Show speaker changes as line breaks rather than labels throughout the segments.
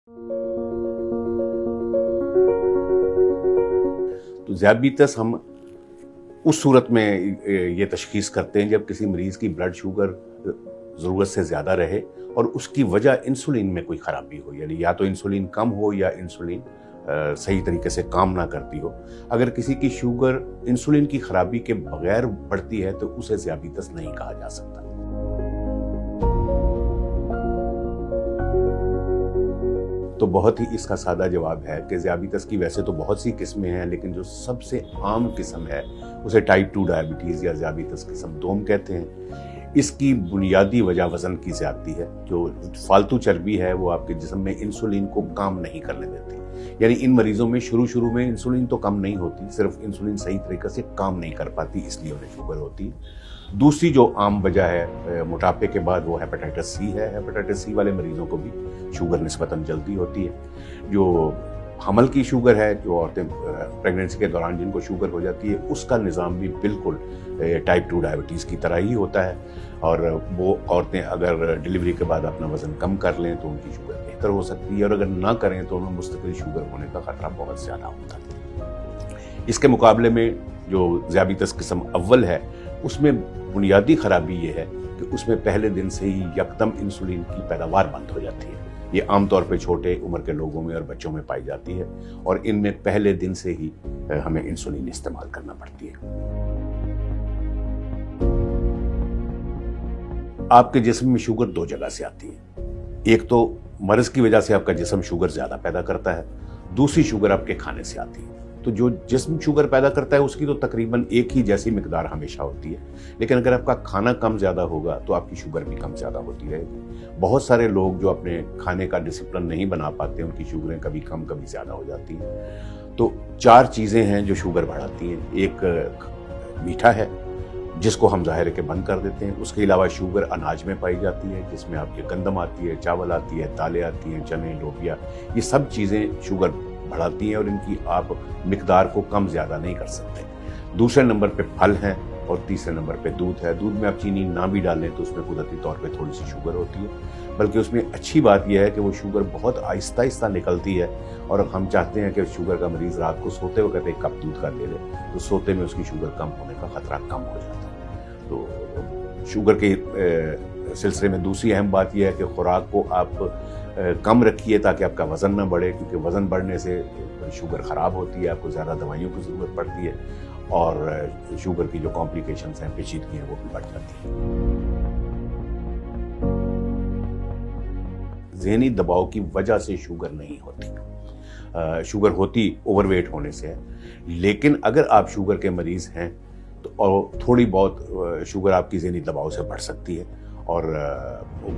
تو ذیابیطس ہم اس صورت میں یہ تشخیص کرتے ہیں جب کسی مریض کی بلڈ شوگر ضرورت سے زیادہ رہے اور اس کی وجہ انسولین میں کوئی خرابی ہو، یعنی یا تو انسولین کم ہو یا انسولین صحیح طریقے سے کام نہ کرتی ہو۔ اگر کسی کی شوگر انسولین کی خرابی کے بغیر بڑھتی ہے تو اسے ذیابیطس نہیں کہا جا سکتا۔ تو بہت ہی اس کا سادہ جواب ہے کہ ذیابیطس کی ویسے تو بہت سی قسمیں ہیں، لیکن جو سب سے عام قسم ہے اسے ٹائپ 2 ڈائبٹیز یا ذیابیطس قسم 2 کہتے ہیں۔ اس کی بنیادی وجہ وزن کی زیادتی ہے۔ جو فالتو چربی ہے وہ آپ کے جسم میں انسولین کو کام نہیں کرنے دیتی، یعنی ان مریضوں میں شروع میں انسولین تو کم نہیں ہوتی، صرف انسولین صحیح طریقے سے کام نہیں کر پاتی، اس لیے انہیں شوگر ہوتی ہے۔ دوسری جو عام وجہ ہے موٹاپے کے بعد وہ ہیپاٹائٹس سی ہے۔ ہیپاٹائٹس سی والے مریضوں کو بھی شوگر نسبتاً جلدی ہوتی ہے۔ جو حمل کی شوگر ہے، جو عورتیں پریگننسی کے دوران جن کو شوگر ہو جاتی ہے، اس کا نظام بھی بالکل ٹائپ 2 ڈائبٹیز کی طرح ہی ہوتا ہے، اور وہ عورتیں اگر ڈلیوری کے بعد اپنا وزن کم کر لیں تو ان کی شوگر بہتر ہو سکتی ہے، اور اگر نہ کریں تو انہیں مستقل شوگر ہونے کا خطرہ بہت زیادہ ہوتا ہے۔ اس کے مقابلے میں جو ذیابیطس قسم اول ہے، اس میں بنیادی خرابی یہ ہے کہ اس میں پہلے دن سے ہی یکدم انسولین کی پیداوار بند ہو جاتی ہے۔ یہ عام طور پہ چھوٹے عمر کے لوگوں میں اور بچوں میں پائی جاتی ہے، اور ان میں پہلے دن سے ہی ہمیں انسولین استعمال کرنا پڑتی ہے۔ آپ کے جسم میں شوگر 2 جگہ سے آتی ہے۔ ایک تو مرض کی وجہ سے آپ کا جسم شوگر زیادہ پیدا کرتا ہے، دوسری شوگر آپ کے کھانے سے آتی ہے۔ تو جو جسم شوگر پیدا کرتا ہے اس کی تو تقریباً ایک ہی جیسی مقدار ہمیشہ ہوتی ہے، لیکن اگر آپ کا کھانا کم زیادہ ہوگا تو آپ کی شوگر بھی کم زیادہ ہوتی رہے گی۔ بہت سارے لوگ جو اپنے کھانے کا ڈسپلن نہیں بنا پاتے، ان کی شوگریں کبھی کم کبھی زیادہ ہو جاتی ہیں۔ تو 4 چیزیں ہیں جو شوگر بڑھاتی ہیں۔ ایک میٹھا ہے، جس کو ہم ظاہر ہے کہ بند کر دیتے ہیں۔ اس کے علاوہ شوگر اناج میں پائی جاتی ہے، جس میں آپ کی گندم آتی ہے، چاول آتی ہے، دالیں آتی ہیں، چنے، لوبیا، یہ سب چیزیں شوگر بڑھاتی ہیں اور ان کی آپ مقدار کو کم زیادہ نہیں کر سکتے۔ دوسرے نمبر پہ پھل ہیں، اور تیسرے نمبر پہ دودھ ہے۔ دودھ میں آپ چینی نہ بھی ڈالیں تو اس میں قدرتی طور پہ تھوڑی سی شوگر ہوتی ہے، بلکہ اس میں اچھی بات یہ ہے کہ وہ شوگر بہت آہستہ آہستہ نکلتی ہے، اور ہم چاہتے ہیں کہ شوگر کا مریض رات کو سوتے وقت 1 کپ دودھ کا لے لے تو سوتے میں اس کی شوگر کم ہونے کا خطرہ کم ہو جاتا ہے۔ تو شوگر کے سلسلے میں دوسری اہم بات یہ ہے کہ خوراک کو آپ کم رکھیے تاکہ آپ کا وزن نہ بڑھے، کیونکہ وزن بڑھنے سے شوگر خراب ہوتی ہے، آپ کو زیادہ دوائیوں کی ضرورت پڑتی ہے، اور شوگر کی جو کمپلیکیشنز ہیں، پیچیدگی ہیں، وہ بھی بڑھ جاتی ہیں۔ ذہنی دباؤ کی وجہ سے شوگر نہیں ہوتی۔ شوگر ہوتی اوور ویٹ ہونے سے ہے، لیکن اگر آپ شوگر کے مریض ہیں تو اور تھوڑی بہت شوگر آپ کی ذہنی دباؤ سے بڑھ سکتی ہے، اور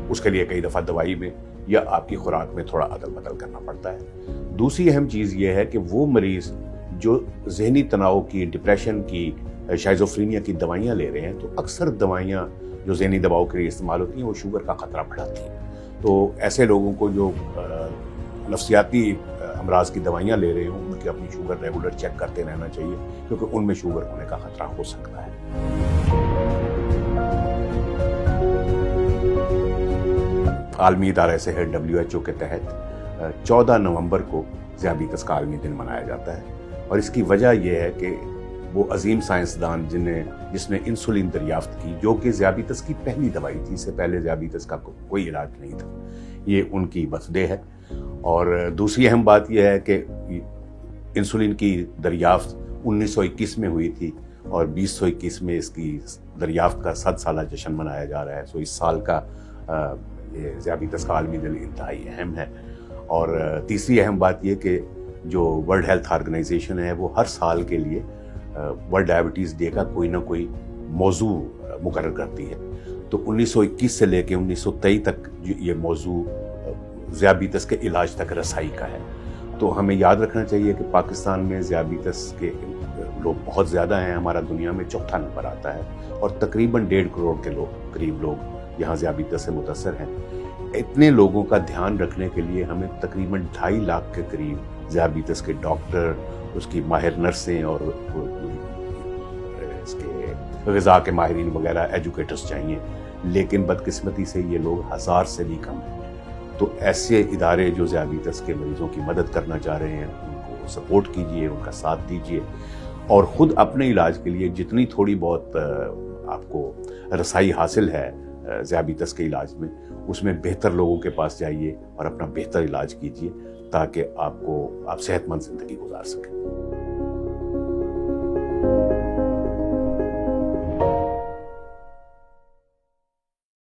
اس کے لیے کئی دفعہ دوائی میں یا آپ کی خوراک میں تھوڑا عدل بدل کرنا پڑتا ہے۔ دوسری اہم چیز یہ ہے کہ وہ مریض جو ذہنی تناؤ کی، ڈپریشن کی، شائزوفرینیا کی دوائیاں لے رہے ہیں، تو اکثر دوائیاں جو ذہنی دباؤ کے لیے استعمال ہوتی ہیں وہ شوگر کا خطرہ بڑھاتی ہیں۔ تو ایسے لوگوں کو جو نفسیاتی امراض کی دوائیاں لے رہے ہوں، ان کی اپنی شوگر ریگولر چیک کرتے رہنا چاہیے، کیونکہ ان میں شوگر ہونے کا خطرہ ہو سکتا ہے۔ عالمی ادارہ صحت WHO کے تحت 14 نومبر کو ذیابیطس کا عالمی دن منایا جاتا ہے، اور اس کی وجہ یہ ہے کہ وہ عظیم سائنسدان جس نے انسولین دریافت کی، جو کہ ذیابیطس کی پہلی دوائی تھی، اس سے پہلے ذیابیطس کا کوئی علاج نہیں تھا، یہ ان کی برتھ ڈے ہے۔ اور دوسری اہم بات یہ ہے کہ انسولین کی دریافت 1921 میں ہوئی تھی، اور 2021 میں اس کی دریافت کا 100 سالہ جشن منایا جا رہا ہے۔ سو اس سال کا یہ ذیابیطس کا عالمی دن انتہائی اہم ہے۔ اور تیسری اہم بات یہ کہ جو ورلڈ ہیلتھ آرگنائزیشن ہے وہ ہر سال کے لیے ورلڈ ڈائبٹیز ڈے کا کوئی نہ کوئی موضوع مقرر کرتی ہے۔ تو 1921 سے لے کے 1923 تک یہ موضوع ذیابیطس کے علاج تک رسائی کا ہے۔ تو ہمیں یاد رکھنا چاہیے کہ پاکستان میں ذیابیطس کے لوگ بہت زیادہ ہیں، ہمارا دنیا میں 4تھا نمبر آتا ہے، اور تقریباً 1.5 کروڑ کے قریب لوگ یہاں ذیابیطس سے متاثر ہیں۔ اتنے لوگوں کا دھیان رکھنے کے لیے ہمیں تقریباً 2.5 لاکھ کے قریب ذیابیطس کے ڈاکٹر، اس کی ماہر نرسیں، اور اس کے غذا کے ماہرین وغیرہ ایجوکیٹرز چاہیے، لیکن بدقسمتی سے یہ لوگ 1000 سے بھی کم ہیں۔ تو ایسے ادارے جو ذیابیطس کے مریضوں کی مدد کرنا چاہ رہے ہیں ان کو سپورٹ کیجئے، ان کا ساتھ دیجئے، اور خود اپنے علاج کے لیے جتنی تھوڑی بہت آپ کو رسائی حاصل ہے ذیابیطس کے علاج میں، اس میں بہتر لوگوں کے پاس جائیے اور اپنا بہتر علاج کیجئے تاکہ آپ صحت مند زندگی گزار سکیں۔